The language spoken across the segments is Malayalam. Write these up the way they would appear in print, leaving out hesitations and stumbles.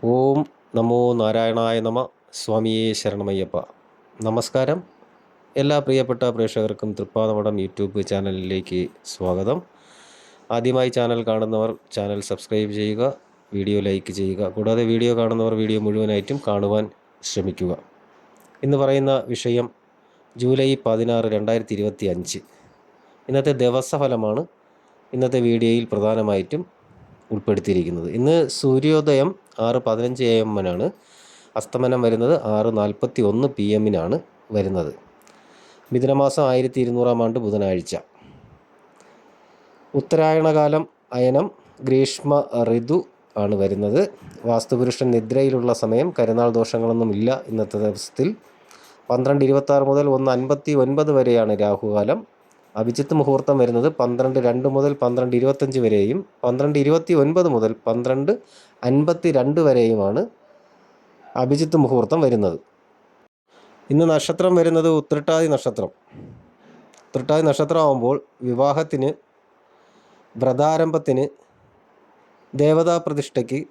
ഓം നമോ നാരായണായ നമ. സ്വാമിയേ ശരണമയ്യപ്പ. നമസ്കാരം. എല്ലാ പ്രിയപ്പെട്ട പ്രേക്ഷകർക്കും തൃപ്പാദമഠം യൂട്യൂബ് ചാനലിലേക്ക് സ്വാഗതം. ആദ്യമായി ചാനൽ കാണുന്നവർ ചാനൽ സബ്സ്ക്രൈബ് ചെയ്യുക, വീഡിയോ ലൈക്ക് ചെയ്യുക. കൂടാതെ വീഡിയോ കാണുന്നവർ വീഡിയോ മുഴുവനായിട്ടും കാണുവാൻ ശ്രമിക്കുക. ഇന്ന് പറയുന്ന വിഷയം ജൂലൈ 16, 2025. ഇന്നത്തെ ദിവസഫലമാണ് ഇന്നത്തെ വീഡിയോയിൽ പ്രധാനമായിട്ടും ഉൾപ്പെടുത്തിയിരിക്കുന്നത്. ഇന്ന് സൂര്യോദയം 6:15 AM അസ്തമനം വരുന്നത് 6:41 PM വരുന്നത്. മിഥുനമാസം 1200 ആണ്ട് ബുധനാഴ്ച. ഉത്തരായണകാലം അയനം, ഗ്രീഷ്മ ഋതു ആണ് വരുന്നത്. വാസ്തുപുരുഷൻ നിദ്രയിലുള്ള സമയം. കരുനാൾ ദോഷങ്ങളൊന്നും ഇല്ല ഇന്നത്തെ ദിവസത്തിൽ. 12:26 മുതൽ 1:59 വരെയാണ് രാഹുകാലം. അഭിജിത്ത് മുഹൂർത്തം വരുന്നത് 12:02 മുതൽ 12:25 വരെയും 12:29 മുതൽ 12:52 വരെയുമാണ് അഭിജിത്ത് മുഹൂർത്തം വരുന്നത്. ഇന്ന് നക്ഷത്രം വരുന്നത് ഉത്രട്ടാതി നക്ഷത്രം. ഉത്രട്ടാതി നക്ഷത്രമാകുമ്പോൾ വിവാഹത്തിന്, വ്രതാരംഭത്തിന്, ദേവതാ പ്രതിഷ്ഠയ്ക്ക്,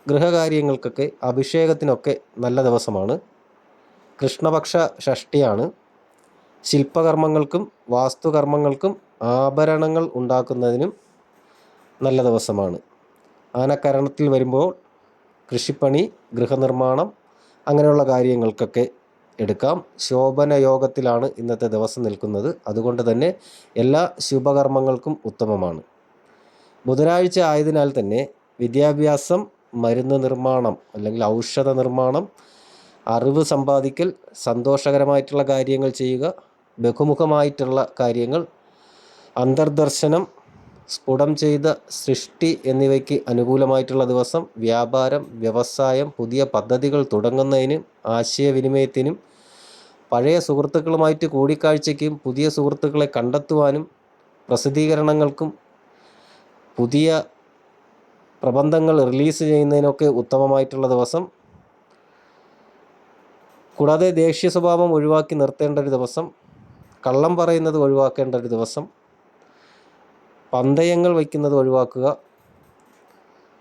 ഗൃഹകാര്യങ്ങൾക്കൊക്കെ, അഭിഷേകത്തിനൊക്കെ നല്ല ദിവസമാണ്. കൃഷ്ണപക്ഷ ഷഷ്ടിയാണ്. ശില്പകർമ്മങ്ങൾക്കും വാസ്തുകർമ്മങ്ങൾക്കും ആഭരണങ്ങൾ ഉണ്ടാക്കുന്നതിനും നല്ല ദിവസമാണ്. ആനക്കരണത്തിൽ വരുമ്പോൾ കൃഷിപ്പണി, ഗൃഹനിർമ്മാണം അങ്ങനെയുള്ള കാര്യങ്ങൾക്കൊക്കെ എടുക്കാം. ശോഭന യോഗത്തിലാണ് ഇന്നത്തെ ദിവസം നിൽക്കുന്നത്. അതുകൊണ്ട് തന്നെ എല്ലാ ശുഭകർമ്മങ്ങൾക്കും ഉത്തമമാണ്. ബുധനാഴ്ച ആയതിനാൽ തന്നെ വിദ്യാഭ്യാസം, മരുന്ന് നിർമ്മാണം അല്ലെങ്കിൽ ഔഷധ നിർമ്മാണം, അറിവ് സമ്പാദിക്കൽ, സന്തോഷകരമായിട്ടുള്ള കാര്യങ്ങൾ ചെയ്യുക, ബഹുമുഖമായിട്ടുള്ള കാര്യങ്ങൾ, അന്തർദർശനം, സ്ഫുടം ചെയ്ത സൃഷ്ടി എന്നിവയ്ക്ക് അനുകൂലമായിട്ടുള്ള ദിവസം. വ്യാപാരം, വ്യവസായം, പുതിയ പദ്ധതികൾ തുടങ്ങുന്നതിനും ആശയവിനിമയത്തിനും, പഴയ സുഹൃത്തുക്കളുമായിട്ട് കൂടിക്കാഴ്ചയ്ക്കും, പുതിയ സുഹൃത്തുക്കളെ കണ്ടെത്തുവാനും, പ്രസിദ്ധീകരണങ്ങൾക്കും, പുതിയ പ്രബന്ധങ്ങൾ റിലീസ് ചെയ്യുന്നതിനൊക്കെ ഉത്തമമായിട്ടുള്ള ദിവസം. കൂടാതെ ദേഷ്യ സ്വഭാവം ഒഴിവാക്കി നിർത്തേണ്ട ഒരു ദിവസം. കള്ളം പറയുന്നത് ഒഴിവാക്കേണ്ട ഒരു ദിവസം. പന്തയങ്ങൾ വയ്ക്കുന്നത് ഒഴിവാക്കുക.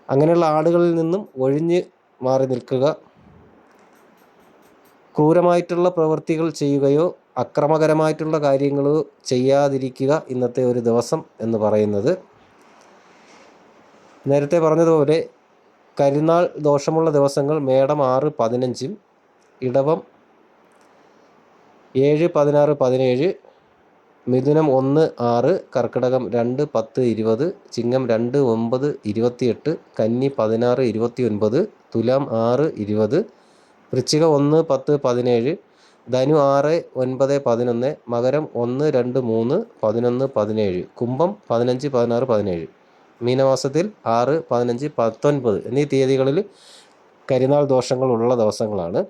അങ്ങനെയുള്ള ആളുകളിൽ നിന്നും ഒഴിഞ്ഞ് മാറി നിൽക്കുക. ക്രൂരമായിട്ടുള്ള പ്രവൃത്തികൾ ചെയ്യുകയോ അക്രമകരമായിട്ടുള്ള കാര്യങ്ങളോ ചെയ്യാതിരിക്കുക ഇന്നത്തെ ഒരു ദിവസം എന്ന് പറയുന്നത്. നേരത്തെ പറഞ്ഞതുപോലെ കരുനാൾ ദോഷമുള്ള ദിവസങ്ങൾ മേടം 6-15, ഇടവം 7, 16, 17, മിഥുനം 1-6, കർക്കിടകം 2-10, 20, ചിങ്ങം 2, 9, 28, കന്നി 16, 29, തുലാം 6, 20, വൃശ്ചികം 1, 10, 17, ധനു 6, 9, 11, മകരം 1, 2, 3, 11, 17, കുംഭം 15, 16, 17. മീനമാസത്തിൽ 6, 15, 19 എന്നീ തീയതികളിൽ കരിനാൾ ദോഷങ്ങളുള്ള ദിവസങ്ങളാണ്.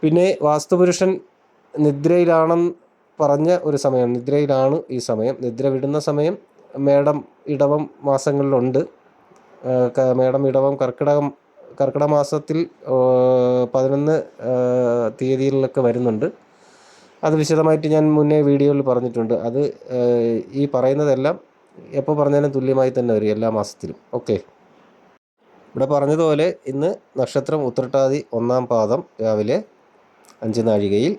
പിന്നെ വാസ്തുപുരുഷൻ നിദ്രയിലാണെന്ന് പറഞ്ഞ ഒരു സമയം, നിദ്രയിലാണ് ഈ സമയം. നിദ്ര വിടുന്ന സമയം മേടം, ഇടവം മാസങ്ങളിലുണ്ട്. മേടം, ഇടവം, കർക്കിടക മാസത്തിൽ 11 തീയതികളിലൊക്കെ വരുന്നുണ്ട്. അത് വിശദമായിട്ട് ഞാൻ മുന്നേ വീഡിയോയിൽ പറഞ്ഞിട്ടുണ്ട്. അത് ഈ പറയുന്നതെല്ലാം എപ്പോൾ പറഞ്ഞാലും തുല്യമായി തന്നെ വരും എല്ലാ മാസത്തിലും. ഓക്കെ. ഇവിടെ പറഞ്ഞതുപോലെ ഇന്ന് നക്ഷത്രം ഉത്രട്ടാതി 1-ാം പാദം രാവിലെ 5 നാഴികയിൽ,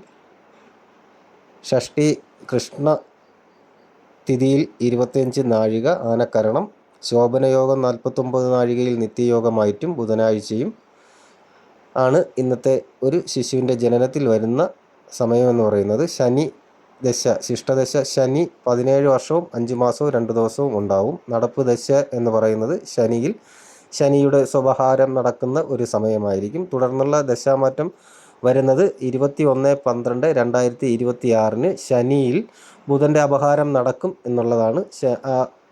ഷഷ്ടി കൃഷ്ണ തിഥിയിൽ 25 നാഴിക ആനക്കരണം, ശോഭനയോഗം 49 നാഴികയിൽ നിത്യയോഗമായിട്ടും ബുധനാഴ്ചയും ആണ് ഇന്നത്തെ ഒരു ശിശുവിൻ്റെ ജനനത്തിൽ വരുന്ന സമയമെന്ന് പറയുന്നത്. ശനി ദശ, ശിഷ്ടദശ ശനി 17 വർഷവും 5 മാസവും 2 ദിവസവും ഉണ്ടാവും. നടപ്പ് ദശ എന്ന് പറയുന്നത് ശനിയിൽ ശനിയുടെ സ്വപഹാരം നടക്കുന്ന ഒരു സമയമായിരിക്കും. തുടർന്നുള്ള ദശാമാറ്റം വരുന്നത് 21/12/2026 ശനിയിൽ ബുധൻ്റെ അപഹാരം നടക്കും എന്നുള്ളതാണ്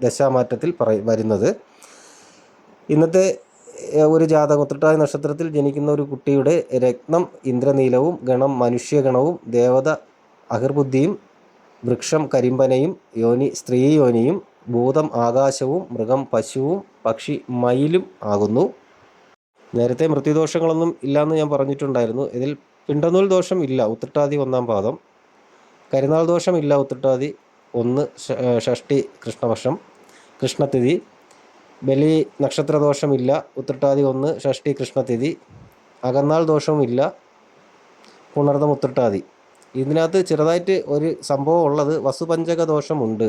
ദശാമാറ്റത്തിൽ വരുന്നത്. ഇന്നത്തെ ഒരു ജാതകം, ഉത്രട്ടാതി നക്ഷത്രത്തിൽ ജനിക്കുന്ന ഒരു കുട്ടിയുടെ രത്നം ഇന്ദ്രനീലവും, ഗണം മനുഷ്യഗണവും, ദേവത അഹിർബുദ്ധിയും, വൃക്ഷം കരിമ്പനയും, യോനി സ്ത്രീ യോനിയും, ഭൂതം ആകാശവും, മൃഗം പശുവും, പക്ഷി മയിലും ആകുന്നു. നേരത്തെ മൃത്യുദോഷങ്ങളൊന്നും ഇല്ലയെന്ന് ഞാൻ പറഞ്ഞിട്ടുണ്ടായിരുന്നു. ഇതിൽ പിണ്ടനൂൽ ദോഷം ഇല്ല ഉത്രട്ടാതി 1-ാം പാദം. കരുനാൾ ദോഷമില്ല ഉത്രട്ടാതി 1, ഷഷ്ടി കൃഷ്ണപക്ഷം, കൃഷ്ണതിഥി. ബലി നക്ഷത്രദോഷമില്ല. ഉത്രട്ടാതി 1 ഷഷ്ടി കൃഷ്ണതിഥി. അകന്നാൾ ദോഷവുമില്ല. പുണർതം ഉത്രട്ടാതി. ഇതിനകത്ത് ചെറുതായിട്ട് ഒരു സംഭവം ഉള്ളത്, വസുപഞ്ചക ദോഷമുണ്ട്.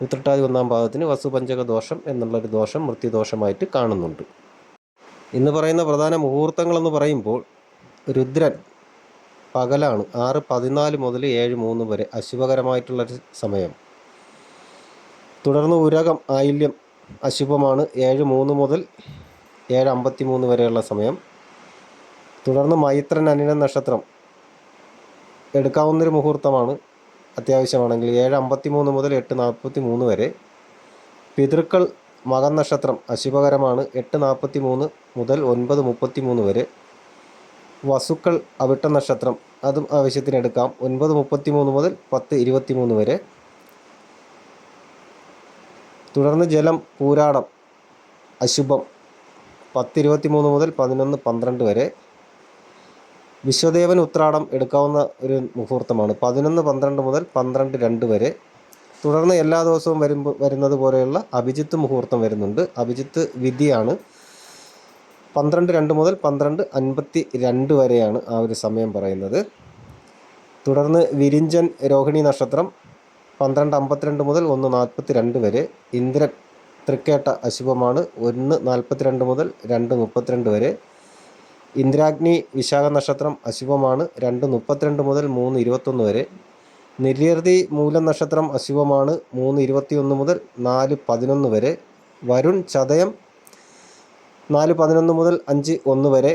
ഉത്രട്ടാതി 1-ാം പാദത്തിന് വസുപഞ്ചക ദോഷം എന്നുള്ളൊരു ദോഷം മൃത്യുദോഷമായിട്ട് കാണുന്നുണ്ട്. ഇന്ന് പറയുന്ന പ്രധാന മുഹൂർത്തങ്ങളെന്ന് പറയുമ്പോൾ രുദ്രൻ പകലാണ് 6:14 മുതൽ 7:03 വരെ അശുഭകരമായിട്ടുള്ളൊരു സമയം. തുടർന്ന് ഉരകം ആയില്യം അശുഭമാണ് 7:03 മുതൽ 7:53 വരെയുള്ള സമയം. തുടർന്ന് മൈത്രൻ അനിഴം നക്ഷത്രം എടുക്കാവുന്നൊരു മുഹൂർത്തമാണ് അത്യാവശ്യമാണെങ്കിൽ 7:53 മുതൽ 8:43 വരെ. പിതൃക്കൾ മകം നക്ഷത്രം അശുഭകരമാണ് 8:43 മുതൽ 9:33 വരെ. വസുക്കൾ അവിട്ട നക്ഷത്രം അതും ആവശ്യത്തിനെടുക്കാം 9:33 മുതൽ 10:23 വരെ. തുടർന്ന് ജലം പൂരാടം അശുഭം 10:23 മുതൽ 11:12 വരെ. വിശ്വദേവൻ ഉത്രാടം എടുക്കാവുന്ന ഒരു മുഹൂർത്തമാണ് 11:12 മുതൽ 12:02 വരെ. തുടർന്ന് എല്ലാ ദിവസവും വരുന്നത് പോലെയുള്ള അഭിജിത്ത് മുഹൂർത്തം വരുന്നുണ്ട്. അഭിജിത്ത് വിധിയാണ് 12:02 മുതൽ 12:52 വരെയാണ് ആ ഒരു സമയം പറയുന്നത്. തുടർന്ന് വിരിഞ്ചൻ രോഹിണി നക്ഷത്രം 12:52 മുതൽ 1:42 വരെ. ഇന്ദ്രൻ തൃക്കേട്ട അശുഭമാണ് 1:42 മുതൽ 2:32 വരെ. ഇന്ദ്രാഗ്നി വിശാഖ നക്ഷത്രം അശുഭമാണ് 2:32 മുതൽ 3:21 വരെ. നിര്യതി മൂലം നക്ഷത്രം അശുഭമാണ് 3:21 മുതൽ 4:11 വരെ. വരുൺ ചതയം 4:11 മുതൽ 5:1 വരെ.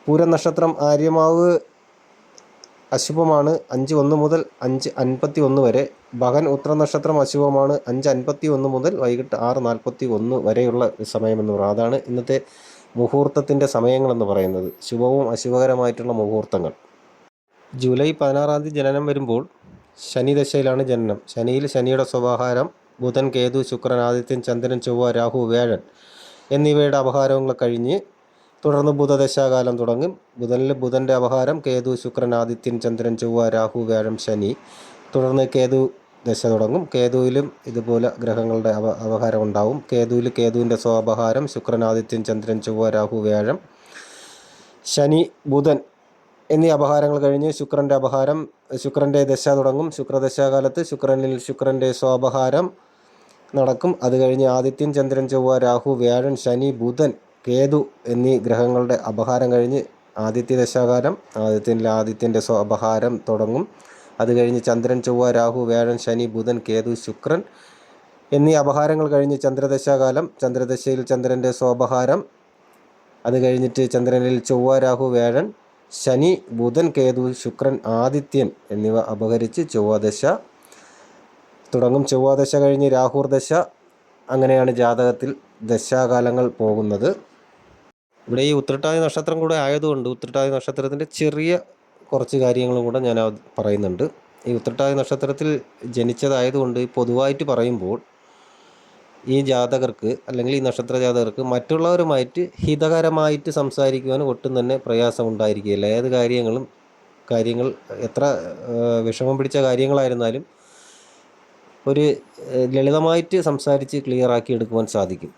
പൂരം നക്ഷത്രം ആര്യമാവ് അശുഭമാണ് 5:1 മുതൽ 5:51 വരെ. ഭഗൻ ഉത്ര നക്ഷത്രം അശുഭമാണ് 5:51 മുതൽ വൈകിട്ട് 6:41 വരെയുള്ള സമയമെന്ന് പറയുന്നത്. അതാണ് ഇന്നത്തെ മുഹൂർത്തത്തിൻ്റെ സമയങ്ങളെന്ന് പറയുന്നത്, ശുഭവും അശുഭകരമായിട്ടുള്ള മുഹൂർത്തങ്ങൾ. ജൂലൈ 16-ാം തീയതി ജനനം വരുമ്പോൾ ശനി ദശയിലാണ് ജനനം. ശനിയിൽ ശനിയുടെ സ്വഭാഹാരം ബുധൻ, കേതു, ശുക്രൻ, ആദിത്യൻ, ചന്ദ്രൻ, ചൊവ്വ, രാഹു, വ്യാഴൻ എന്നിവയുടെ അപഹാരങ്ങൾ കഴിഞ്ഞ് തുടർന്ന് ബുധദശാകാലം തുടങ്ങും. ബുധനിൽ ബുധൻ്റെ അപഹാരം, കേതു, ശുക്രൻ, ആദിത്യൻ, ചന്ദ്രൻ, ചൊവ്വ, രാഹു, വ്യാഴം, ശനി. തുടർന്ന് കേതു ദശ തുടങ്ങും. കേതുവിലും ഇതുപോലെ ഗ്രഹങ്ങളുടെ അപഹാരം ഉണ്ടാവും. കേതുവിൽ കേതുവിൻ്റെ സ്വാപഹാരം, ശുക്രൻ, ആദിത്യൻ, ചന്ദ്രൻ, ചൊവ്വ, രാഹു, വ്യാഴം, ശനി, ബുധൻ എന്നീ അപഹാരങ്ങൾ കഴിഞ്ഞ് ശുക്രൻ്റെ അപഹാരം, ശുക്രൻ്റെ ദശ തുടങ്ങും. ശുക്രദശാകാലത്ത് ശുക്രൻ്റെ സ്വാപഹാരം നടക്കും. അത് കഴിഞ്ഞ് ആദിത്യൻ, ചന്ദ്രൻ, ചൊവ്വ, രാഹു, വ്യാഴൻ, ശനി, ബുധൻ, കേതു എന്നീ ഗ്രഹങ്ങളുടെ അപഹാരം കഴിഞ്ഞ് ആദിത്യ ദശാകാലം, ആദിത്യൻ്റെ സ്വാപഹാരം തുടങ്ങും. അത് കഴിഞ്ഞ് ചന്ദ്രൻ, ചൊവ്വ, രാഹു, വ്യാഴൻ, ശനി, ബുധൻ, കേതു, ശുക്രൻ എന്നീ അപഹാരങ്ങൾ കഴിഞ്ഞ് ചന്ദ്രദശാകാലം, ചന്ദ്രദശയിൽ ചന്ദ്രൻ്റെ സ്വാപഹാരം. അത് കഴിഞ്ഞിട്ട് ചന്ദ്രനിൽ ചൊവ്വ, രാഹു, വ്യാഴൻ, ശനി, ബുധൻ, കേതു, ശുക്രൻ, ആദിത്യൻ എന്നിവ അപഹരിച്ച് ചൊവ്വദശ തുടങ്ങും. ചൊവ്വദശ കഴിഞ്ഞ് രാഹുർദശ. അങ്ങനെയാണ് ജാതകത്തിൽ ദശാകാലങ്ങൾ പോകുന്നത്. ഇവിടെ ഈ ഉത്രട്ടാതി നക്ഷത്രം കൂടെ ആയതുകൊണ്ട് ഉത്രട്ടാതി നക്ഷത്രത്തിൻ്റെ ചെറിയ കുറച്ച് കാര്യങ്ങളും കൂടെ ഞാൻ പറയുന്നുണ്ട്. ഈ ഉത്രട്ടാതി നക്ഷത്രത്തിൽ ജനിച്ചതായതുകൊണ്ട് പൊതുവായിട്ട് പറയുമ്പോൾ ഈ ജാതകർക്ക് അല്ലെങ്കിൽ ഈ നക്ഷത്ര ജാതകർക്ക് മറ്റുള്ളവരുമായിട്ട് ഹിതകരമായിട്ട് സംസാരിക്കുവാൻ ഒട്ടും തന്നെ പ്രയാസം ഉണ്ടായിരിക്കുകയില്ല. ഏത് കാര്യങ്ങൾ എത്ര വിഷമം പിടിച്ച കാര്യങ്ങളായിരുന്നാലും ഒരു ലളിതമായിട്ട് സംസാരിച്ച് ക്ലിയറാക്കി എടുക്കുവാൻ സാധിക്കും.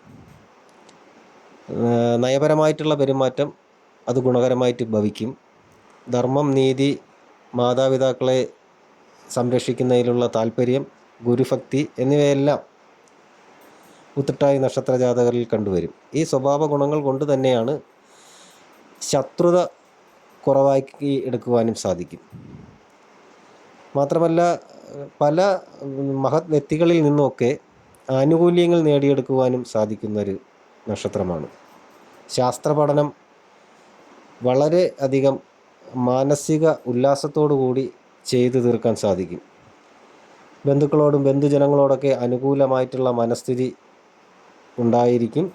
നയപരമായിട്ടുള്ള പെരുമാറ്റം അത് ഗുണകരമായിട്ട് ഭവിക്കും. ധർമ്മം, നീതി, മാതാപിതാക്കളെ സംരക്ഷിക്കുന്നതിലുള്ള താല്പര്യം, ഗുരുഭക്തി എന്നിവയെല്ലാം ഉത്രട്ടാതി നക്ഷത്ര ജാതകരിൽ കണ്ടുവരും. ഈ സ്വഭാവ ഗുണങ്ങൾ കൊണ്ട് തന്നെയാണ് ശത്രുത കുറവാക്കി എടുക്കുവാനും സാധിക്കും. മാത്രമല്ല പല മഹത് വ്യക്തികളിൽ നിന്നുമൊക്കെ ആനുകൂല്യങ്ങൾ നേടിയെടുക്കുവാനും സാധിക്കുന്നൊരു നക്ഷത്രമാണ്. ശാസ്ത്ര പഠനം വളരെ അധികം മാനസിക ഉല്ലാസത്തോടു കൂടി ചെയ്തു തീർക്കാൻ സാധിക്കും. ബന്ധുക്കളോടും ബന്ധുജനങ്ങളോടൊക്കെ അനുകൂലമായിട്ടുള്ള മനസ്ഥിതി ഉണ്ടായിരിക്കും.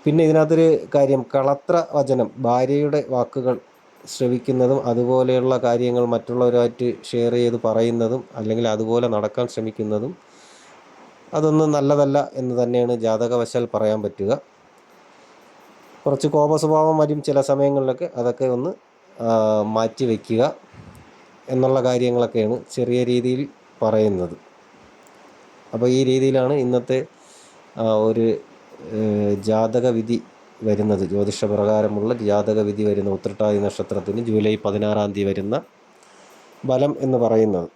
പിന്നെ ഇതിനകത്തൊരു കാര്യം, കളത്ര വചനം, ഭാര്യയുടെ വാക്കുകൾ ശ്രവിക്കുന്നതും അതുപോലെയുള്ള കാര്യങ്ങൾ മറ്റുള്ളവരുമായിട്ട് ഷെയർ ചെയ്ത് പറയുന്നതും അല്ലെങ്കിൽ അതുപോലെ നടക്കാൻ ശ്രമിക്കുന്നതും അതൊന്നും നല്ലതല്ല എന്ന് തന്നെയാണ് ജാതകവശാൽ പറയാൻ പറ്റുക. കുറച്ച് കോപ സ്വഭാവം വരും ചില സമയങ്ങളിലൊക്കെ, അതൊക്കെ ഒന്ന് മാറ്റി വയ്ക്കുക എന്നുള്ള കാര്യങ്ങളൊക്കെയാണ് ചെറിയ രീതിയിൽ പറയുന്നത്. അപ്പോൾ ഈ രീതിയിലാണ് ഇന്നത്തെ ഒരു ജാതകവിധി വരുന്നത്. ജ്യോതിഷപ്രകാരമുള്ള ജാതകവിധി വരുന്ന ഉത്രട്ടാതി നക്ഷത്രത്തിന് ജൂലൈ 16 തീയതി വരുന്ന ഫലം എന്ന് പറയുന്നത്.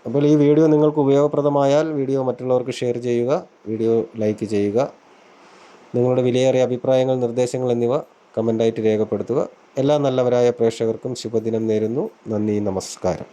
അപ്പോൾ ഈ വീഡിയോ നിങ്ങൾക്ക് ഉപയോഗപ്രദമായാൽ വീഡിയോ മറ്റുള്ളവർക്ക് ഷെയർ ചെയ്യുക, വീഡിയോ ലൈക്ക് ചെയ്യുക. നിങ്ങളുടെ വിലയേറിയ അഭിപ്രായങ്ങൾ, നിർദ്ദേശങ്ങൾ എന്നിവ കമൻ്റായിട്ട് രേഖപ്പെടുത്തുക. എല്ലാ നല്ലവരായ പ്രേക്ഷകർക്കും ശുഭദിനം നേരുന്നു. നന്ദി, നമസ്കാരം.